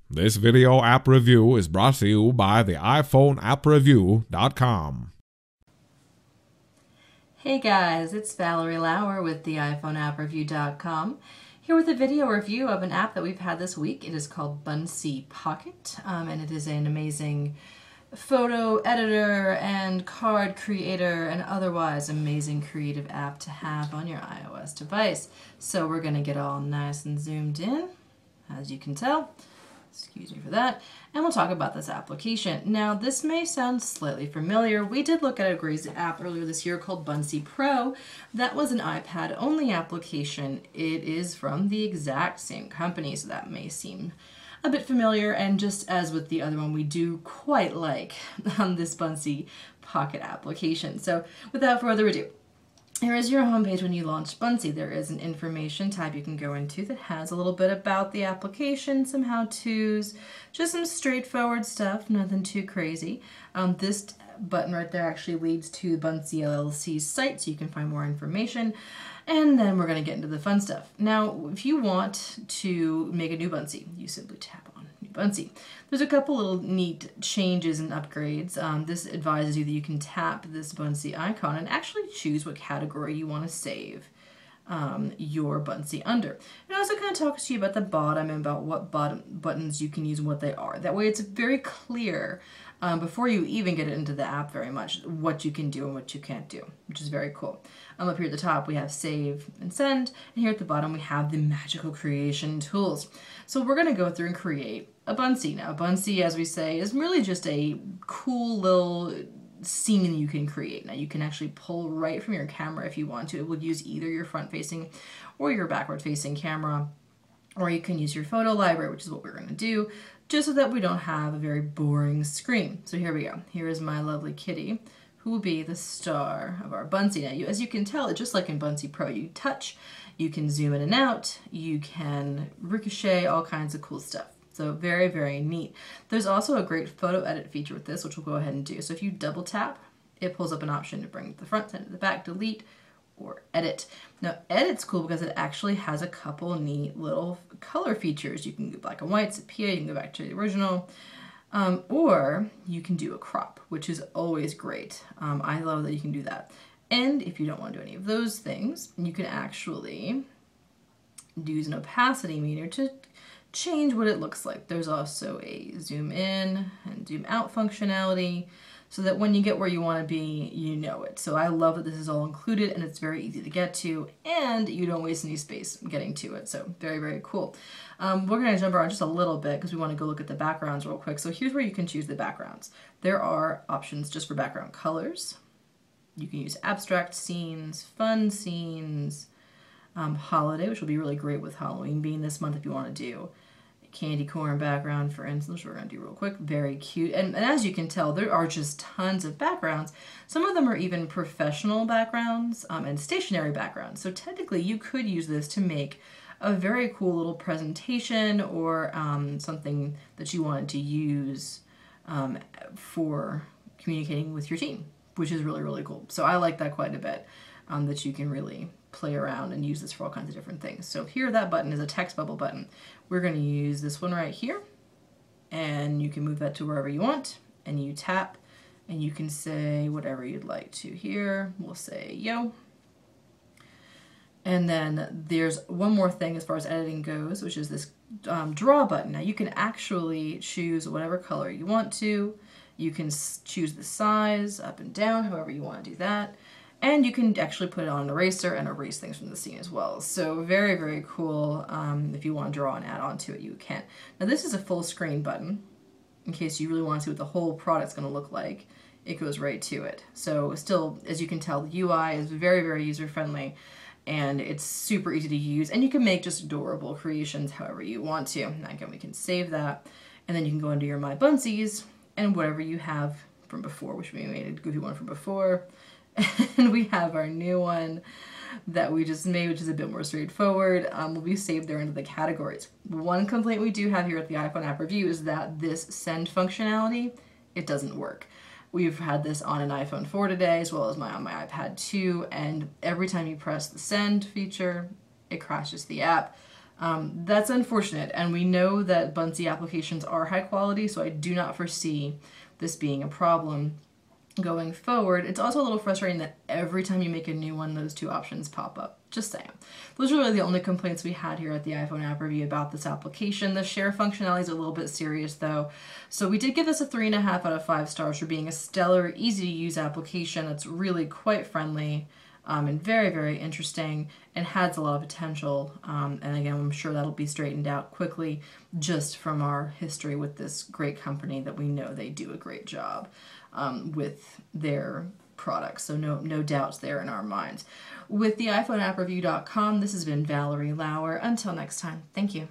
This video app review is brought to you by the iPhoneAppReview.com. Hey guys, it's Valerie Lauer with the iPhoneAppReview.com, here with a video review of an app that we've had this week. It is called Buncee Pocket, and it is an amazing photo editor and card creator and otherwise amazing creative app to have on your iOS device. So we're going to get all nice and zoomed in, as you can tell. Excuse me for that. And we'll talk about this application. Now, this may sound slightly familiar. We did look at a great app earlier this year called Buncee Pro. That was an iPad-only application. It is from the exact same company, so that may seem a bit familiar. And just as with the other one, we do quite like this Buncee Pocket application. So without further ado, here is your homepage when you launch Buncee. There is an information tab you can go into that has a little bit about the application, some how-tos, just some straightforward stuff, nothing too crazy. This button right there actually leads to Buncee LLC's site, so you can find more information. And then we're going to get into the fun stuff. Now, if you want to make a new Buncee, you simply tap on New Buncee. There's a couple little neat changes and upgrades. This advises you that you can tap this Buncee icon and actually choose what category you want to save your Buncee under. It also kind of talks to you about the bottom and about what buttons you can use and what they are. That way it's very clear before you even get into the app very much what you can do and what you can't do, which is very cool. Up here at the top we have save and send, and here at the bottom we have the magical creation tools. So we're going to go through and create a Buncee. Now, a Buncee, as we say, is really just a cool little scene you can create. Now, you can actually pull right from your camera if you want to. It will use either your front-facing or your backward-facing camera, or you can use your photo library, which is what we're going to do, just so that we don't have a very boring screen. So here we go. Here is my lovely kitty, who will be the star of our Buncee. Now, as you can tell, just like in Buncee Pro, you touch, you can zoom in and out, you can ricochet, all kinds of cool stuff. So very, very neat. There's also a great photo edit feature with this, which we'll go ahead and do. So if you double tap, it pulls up an option to bring the front, send it to the back, delete, or edit. Now, edit's cool because it actually has a couple neat little color features. You can go black and white, sepia, you can go back to the original, or you can do a crop, which is always great. I love that you can do that. And if you don't want to do any of those things, you can actually use an opacity meter to change what it looks like. There's also a zoom in and zoom out functionality so that when you get where you want to be, you know it. So I love that this is all included and it's very easy to get to and you don't waste any space getting to it. So very, very cool. We're going to jump around just a little bit because we want to go look at the backgrounds real quick. So here's where you can choose the backgrounds. There are options just for background colors. You can use abstract scenes, fun scenes, holiday, which will be really great with Halloween being this month if you want to do candy corn background, for instance, which we're going to do real quick. Very cute. And as you can tell, there are just tons of backgrounds. Some of them are even professional backgrounds and stationary backgrounds. So technically you could use this to make a very cool little presentation or something that you wanted to use for communicating with your team, which is really, really cool. So I like that quite a bit, that you can really play around and use this for all kinds of different things. So here, that button is a text bubble button. We're going to use this one right here, and you can move that to wherever you want, and you tap, and you can say whatever you'd like to here. We'll say, yo. And then there's one more thing as far as editing goes, which is this draw button. Now you can actually choose whatever color you want to. You can choose the size up and down, however you want to do that. And you can actually put it on an eraser and erase things from the scene as well. So very, very cool. If you want to draw and add on to it, you can. Now this is a full screen button. In case you really want to see what the whole product's going to look like, it goes right to it. So still, as you can tell, the UI is very, very user-friendly. And it's super easy to use. And you can make just adorable creations however you want to. Now again, we can save that. And then you can go into your My Buncees and whatever you have from before, which we made a goofy one from before. And we have our new one that we just made, which is a bit more straightforward. Will be saved there into the categories. One complaint we do have here at the iPhone app review is that this send functionality, it doesn't work. We've had this on an iPhone 4 today, as well as on my iPad 2, and every time you press the send feature, it crashes the app. That's unfortunate, and we know that Buncee applications are high quality, so I do not foresee this being a problem going forward. It's also a little frustrating that every time you make a new one, those two options pop up. Just saying. Those are really the only complaints we had here at the iPhone app review about this application. The share functionality is a little bit serious though. So we did give this a 3.5 out of 5 stars for being a stellar, easy to use application that's really quite friendly and very, very interesting and has a lot of potential. And again, I'm sure that'll be straightened out quickly just from our history with this great company that we know they do a great job with their products. So no doubts there in our minds. With the iPhone app review.com, this has been Valerie Lauer. Until next time, thank you.